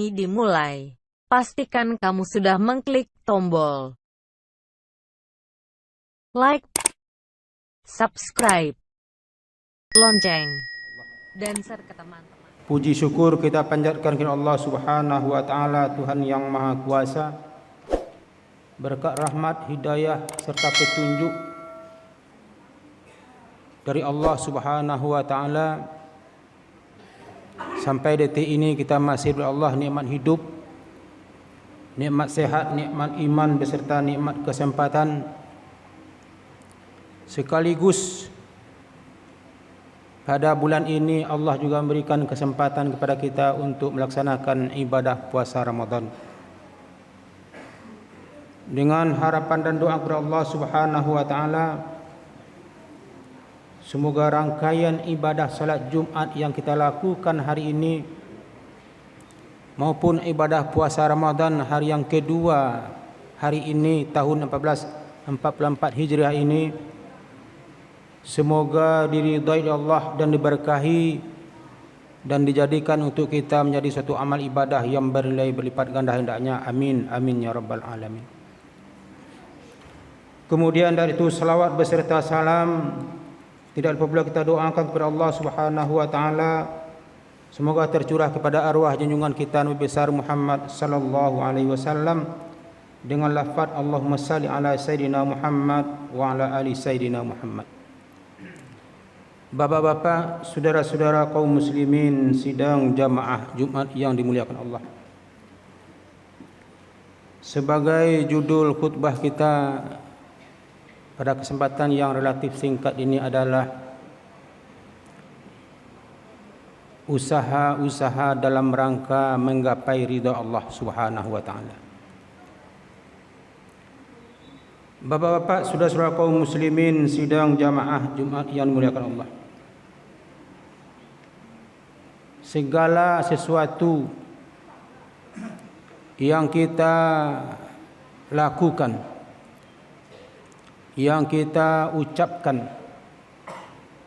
ini dimulai, pastikan kamu sudah mengklik tombol like, subscribe, lonceng, dan share ke teman-teman. Puji syukur kita panjatkan kepada Allah Subhanahu wa taala, Tuhan yang Maha Kuasa. Berkat rahmat, hidayah serta petunjuk dari Allah Subhanahu wa taala, sampai detik ini kita masih beri Allah nikmat hidup, nikmat sehat, nikmat iman beserta nikmat kesempatan. Sekaligus pada bulan ini Allah juga memberikan kesempatan kepada kita untuk melaksanakan ibadah puasa Ramadan. Dengan harapan dan doa kepada Allah Subhanahu wa taala, semoga rangkaian ibadah salat Jumat yang kita lakukan hari ini maupun ibadah puasa Ramadan hari yang kedua hari ini tahun 1444 Hijriah ini, semoga diridhai Allah dan diberkahi dan dijadikan untuk kita menjadi suatu amal ibadah yang bernilai berlipat ganda hendaknya. Amin amin ya rabbal alamin. Kemudian dari itu salawat beserta salam tidak lupa pula kita doakan kepada Allah Subhanahu wa taala, semoga tercurah kepada arwah junjungan kita Nabi besar Muhammad sallallahu alaihi wasallam dengan lafaz Allahumma salli ala sayidina Muhammad wa ala ali sayidina Muhammad. Bapak-bapak, saudara-saudara kaum muslimin sidang jamaah Jumat yang dimuliakan Allah. Sebagai judul khutbah kita pada kesempatan yang relatif singkat ini adalah usaha-usaha dalam rangka menggapai ridha Allah Subhanahu wa taala. Bapak-bapak, saudara-saudara kaum muslimin sidang jamaah Jumat yang dimuliakan Allah. Segala sesuatu yang kita lakukan, yang kita ucapkan,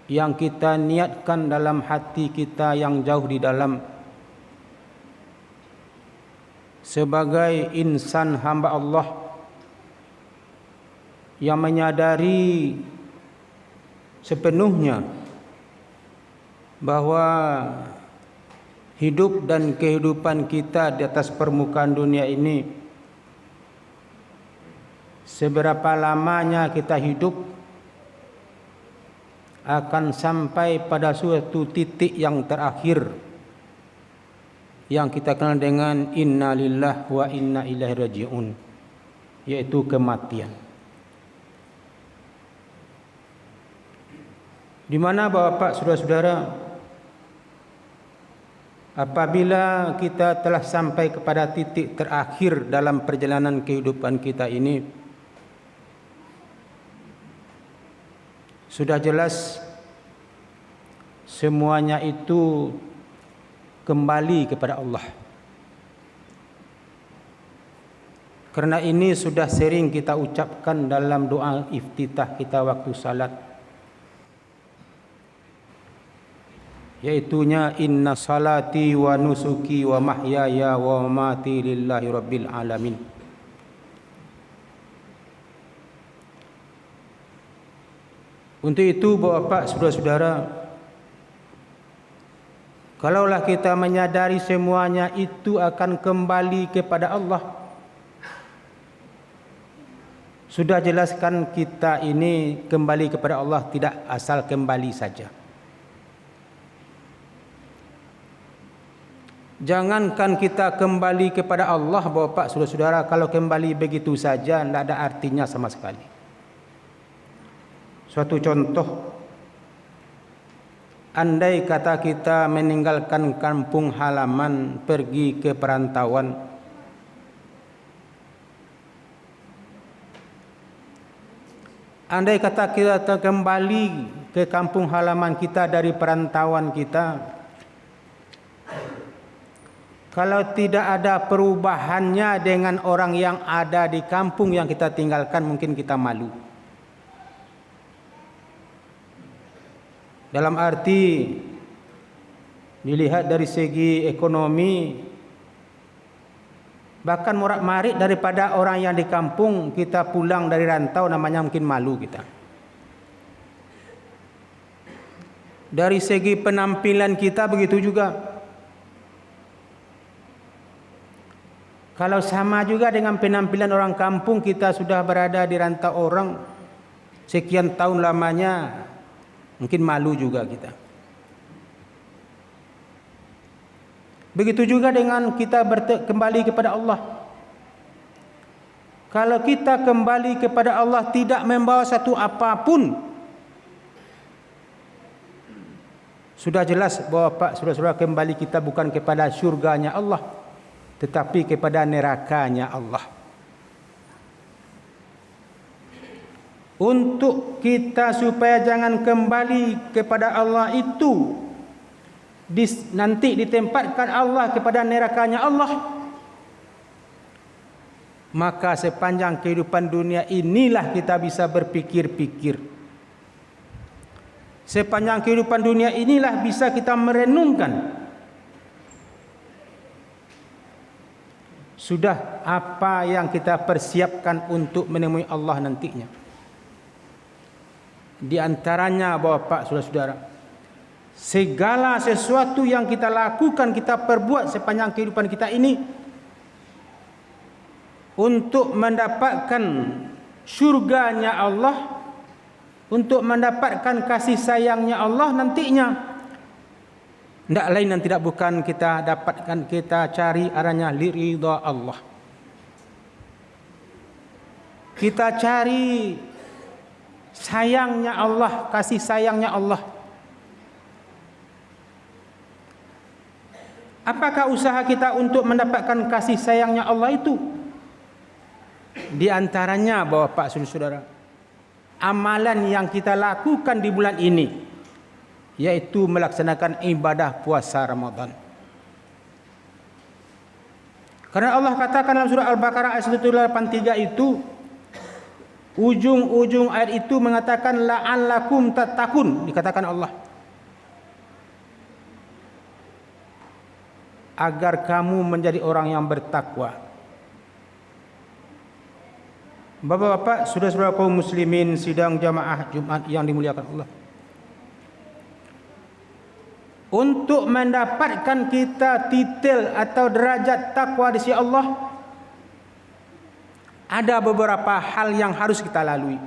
yang kita niatkan dalam hati kita yang jauh di dalam, sebagai insan hamba Allah yang menyadari sepenuhnya bahwa hidup dan kehidupan kita di atas permukaan dunia ini, seberapa lamanya kita hidup akan sampai pada suatu titik yang terakhir yang kita kenal dengan inna lillahi wa inna ilaihi raji'un, yaitu kematian. Di mana Bapak, saudara-saudara, apabila kita telah sampai kepada titik terakhir dalam perjalanan kehidupan kita ini, sudah jelas semuanya itu kembali kepada Allah. Karena ini sudah sering kita ucapkan dalam doa iftitah kita waktu salat, yaitunya inna salati wa nusuki wa mahyaya wa mamati lillahi rabbil alamin. Untuk itu Bapak, saudara-saudara, kalaulah kita menyadari semuanya itu akan kembali kepada Allah, sudah jelaskan kita ini kembali kepada Allah tidak asal kembali saja. Jangankan kita kembali kepada Allah Bapak, saudara-saudara, kalau kembali begitu saja tidak ada artinya sama sekali. Suatu contoh, andai kata kita meninggalkan kampung halaman pergi ke perantauan, andai kata kita kembali ke kampung halaman kita dari perantauan kita, kalau tidak ada perubahannya dengan orang yang ada di kampung yang kita tinggalkan, mungkin kita malu. Dalam arti dilihat dari segi ekonomi, Bahkan morak-marik daripada orang yang di kampung, kita pulang dari rantau namanya mungkin malu kita. Dari segi penampilan kita begitu juga. Kalau sama juga dengan penampilan orang kampung, kita sudah berada di rantau orang sekian tahun lamanya, mungkin malu juga kita. Begitu juga dengan kita kembali kepada Allah. Kalau kita kembali kepada Allah tidak membawa satu apapun, sudah jelas bahwa Pak saudara-saudara, kembali kita bukan kepada syurganya Allah, tetapi kepada nerakanya Allah. Untuk kita supaya jangan kembali kepada Allah itu, nanti ditempatkan Allah kepada nerakanya Allah, maka sepanjang kehidupan dunia inilah kita bisa berpikir-pikir. Sepanjang kehidupan dunia inilah bisa kita merenungkan. Sudah apa yang kita persiapkan untuk menemui Allah nantinya. Di antaranya Bapak, saudara-saudara, segala sesuatu yang kita lakukan, kita perbuat sepanjang kehidupan kita ini untuk mendapatkan syurganya Allah, untuk mendapatkan kasih sayangnya Allah nantinya. Tidak lain dan tidak bukan kita dapatkan, kita cari arahnya liridha Allah. Kita cari sayangnya Allah, kasih sayangnya Allah. Apakah usaha kita untuk mendapatkan kasih sayangnya Allah itu? Di antaranya Bapak saudara-saudara, amalan yang kita lakukan di bulan ini, yaitu melaksanakan ibadah puasa Ramadan. Karena Allah katakan dalam surah Al-Baqarah ayat 183 itu, ujung-ujung ayat itu mengatakan la'allakum tattaqun, dikatakan Allah, agar kamu menjadi orang yang bertakwa. Bapak-bapak, saudara-saudara kaum muslimin sidang jamaah Jumat yang dimuliakan Allah, untuk mendapatkan kita titel atau derajat takwa di sisi Allah, ada beberapa hal yang harus kita lalui.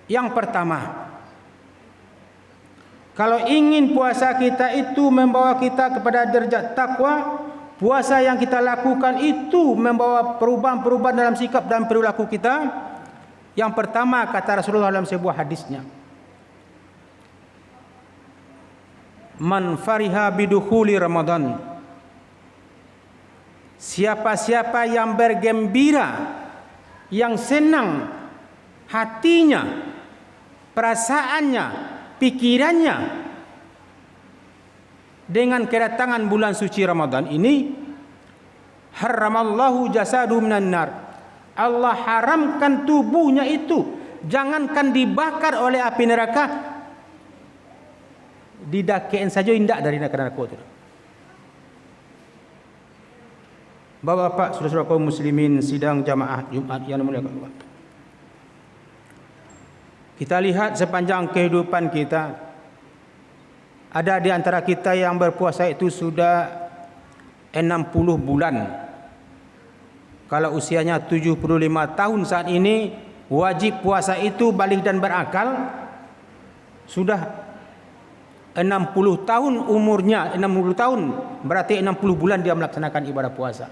Yang pertama, kalau ingin puasa kita itu membawa kita kepada derajat takwa, puasa yang kita lakukan itu membawa perubahan-perubahan dalam sikap dan perilaku kita. Yang pertama, kata Rasulullah dalam sebuah hadisnya, man fariha bidukhuli Ramadan, siapa-siapa yang bergembira, yang senang hatinya, perasaannya, pikirannya dengan kedatangan bulan suci Ramadan ini, haramallahu jasadu minan nar, Allah haramkan tubuhnya itu, jangankan dibakar oleh api neraka, didakein saja indak dari neraka itu. Bapak-bapak, saudara-saudara kaum muslimin sidang jamaah Jumat yang dimuliakan Allah, kita lihat sepanjang kehidupan kita, ada di antara kita yang berpuasa itu sudah 60 bulan. Kalau usianya 75 tahun saat ini, wajib puasa itu balik dan berakal, sudah 60 tahun umurnya, 60 tahun berarti 60 bulan dia melaksanakan ibadah puasa.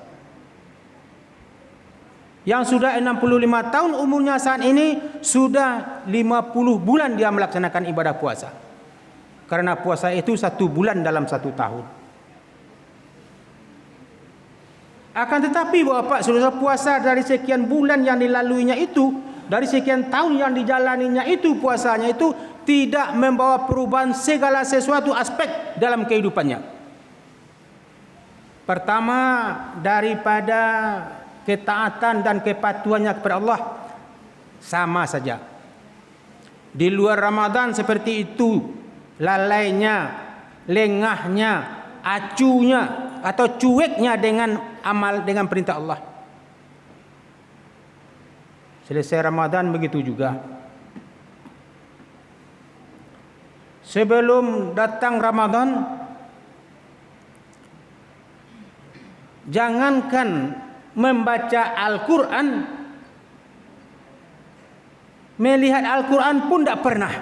Yang sudah 65 tahun umurnya saat ini, sudah 50 bulan dia melaksanakan ibadah puasa. Karena puasa itu 1 bulan dalam 1 tahun. Akan tetapi Bapak, saudara, puasa dari sekian bulan yang dilaluinya itu, dari sekian tahun yang dijalaninya itu, puasanya itu tidak membawa perubahan segala sesuatu aspek dalam kehidupannya. Pertama, daripada ketaatan dan kepatuhannya kepada Allah sama saja. Di luar Ramadan seperti itu, lalainya, lengahnya, acuhnya atau cueknya dengan amal dengan perintah Allah. Selesai Ramadan begitu juga. Sebelum datang Ramadan, jangankan membaca Al-Quran, melihat Al-Quran pun tidak pernah.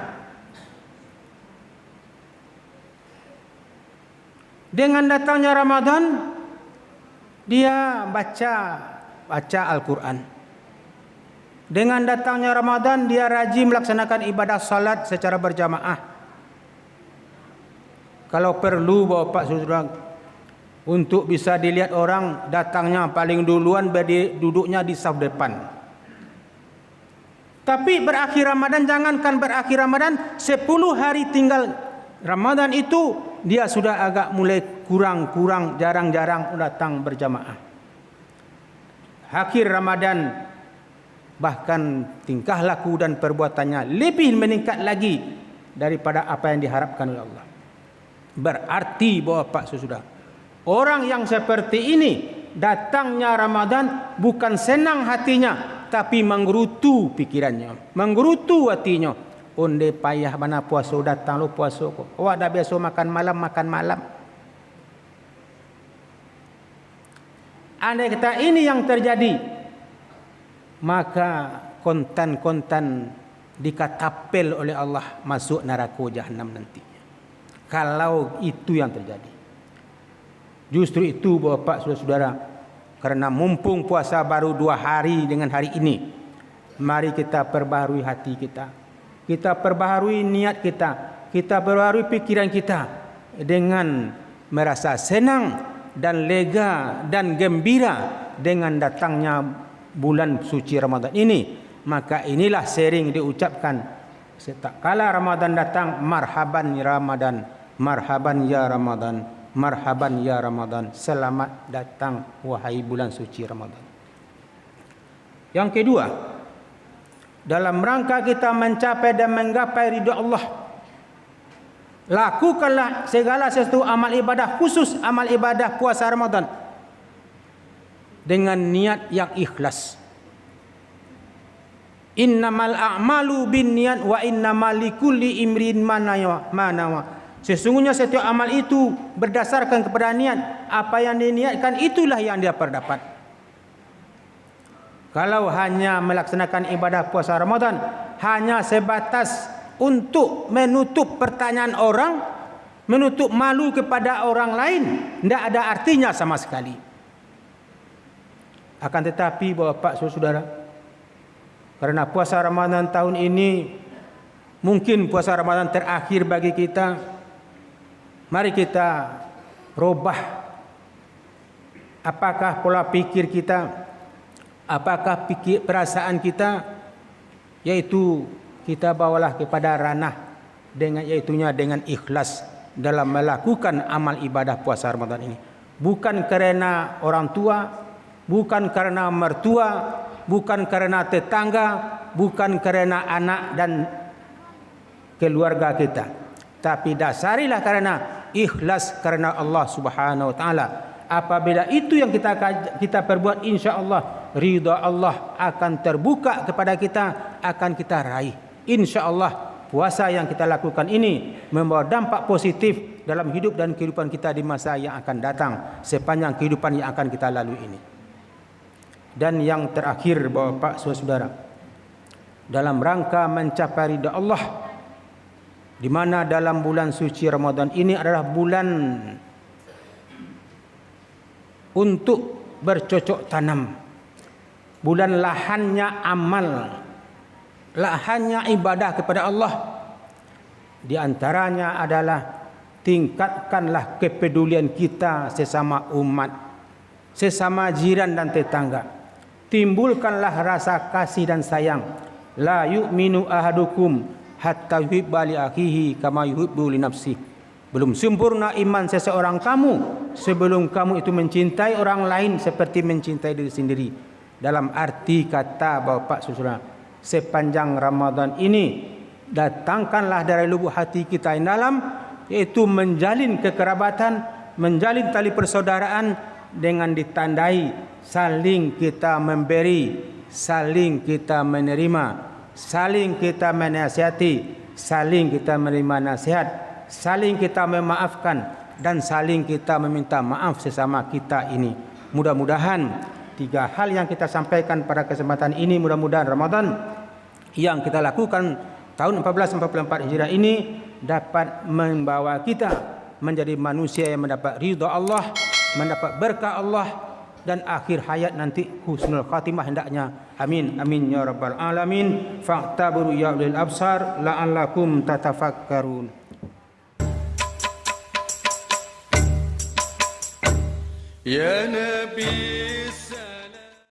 Dengan datangnya Ramadan, dia baca Al-Quran. Dengan datangnya Ramadan, dia rajin melaksanakan ibadah salat secara berjamaah. Kalau perlu Bapak Saudara, untuk bisa dilihat orang, datangnya paling duluan, duduknya di saf depan. Tapi berakhir Ramadan, jangankan berakhir Ramadan, 10 hari tinggal Ramadan itu, dia sudah agak mulai kurang, jarang-jarang datang berjamaah. Akhir Ramadan, bahkan tingkah laku dan perbuatannya lebih meningkat lagi daripada apa yang diharapkan oleh Allah. Berarti Bapak Saudara, orang yang seperti ini, datangnya Ramadan bukan senang hatinya, tapi menggerutu pikirannya, menggerutu hatinya. Onde payah mana puasa datang lu puasa kok. Awak dah biasa makan malam. Andai kata ini yang terjadi, maka kontan dikatapel oleh Allah masuk neraka jahanam nantinya. Kalau itu yang terjadi. Justru itu Bapak Saudara, karena mumpung puasa baru 2 hari dengan hari ini, mari kita perbaharui hati kita. Kita perbaharui niat kita. Kita perbaharui pikiran kita dengan merasa senang dan lega dan gembira dengan datangnya bulan suci Ramadan ini. Maka inilah sering diucapkan setiap kala Ramadan datang, marhaban ya Ramadan, marhaban ya Ramadan, marhaban ya Ramadan. Selamat datang wahai bulan suci Ramadan. Yang kedua, dalam rangka kita mencapai dan menggapai ridha Allah, lakukanlah segala sesuatu amal ibadah, khusus amal ibadah puasa Ramadan, dengan niat yang ikhlas. Innamal a'malu binniyat wa innamal likulli imrin ma nawa. Sesungguhnya setiap amal itu berdasarkan kepada niat. Apa yang diniatkan itulah yang dia perdapat. Kalau hanya melaksanakan ibadah puasa Ramadan hanya sebatas untuk menutup pertanyaan orang, menutup malu kepada orang lain, tidak ada artinya sama sekali. Akan tetapi Bapak Saudara, karena puasa Ramadan tahun ini mungkin puasa Ramadan terakhir bagi kita, mari kita robah apakah pola pikir kita, apakah perasaan kita, yaitu kita bawalah kepada ranah dengan ikhlas dalam melakukan amal ibadah puasa Ramadan ini. Bukan kerana orang tua, bukan karena mertua, bukan karena tetangga, bukan karena anak dan keluarga kita, tapi dasarilah karena ikhlas karena Allah Subhanahu wa taala. Apabila itu yang kita perbuat, insya-Allah ridha Allah akan terbuka kepada kita, akan kita raih. Insya-Allah puasa yang kita lakukan ini membawa dampak positif dalam hidup dan kehidupan kita di masa yang akan datang, sepanjang kehidupan yang akan kita lalui ini. Dan yang terakhir Bapak Saudara, dalam rangka mencapai ridha Allah, di mana dalam bulan suci Ramadan ini adalah bulan untuk bercocok tanam, bulan lahannya amal, lahannya ibadah kepada Allah. Di antaranya adalah tingkatkanlah kepedulian kita sesama umat, sesama jiran dan tetangga. Timbulkanlah rasa kasih dan sayang. La yu'minu ahadukum hatta yuhibba li akhihi kama yuhibbu li nafsihi. Belum sempurna iman seseorang kamu sebelum kamu itu mencintai orang lain seperti mencintai diri sendiri. Dalam arti kata Bapak Saudara, sepanjang Ramadan ini datangkanlah dari lubuk hati kita yang dalam, yaitu menjalin kekerabatan, menjalin tali persaudaraan dengan ditandai saling kita memberi, saling kita menerima, saling kita menasihati, saling kita menerima nasihat, saling kita memaafkan, dan saling kita meminta maaf sesama kita ini. Mudah-mudahan 3 hal yang kita sampaikan pada kesempatan ini, mudah-mudahan Ramadan yang kita lakukan tahun 1444 Hijriah ini dapat membawa kita menjadi manusia yang mendapat ridha Allah, mendapat berkah Allah, dan akhir hayat nanti husnul khatimah hendaknya. Amin amin ya rabbal alamin. Fa'tabiru ya ulil absar la'allakum tatafakkarun. Ya Nabi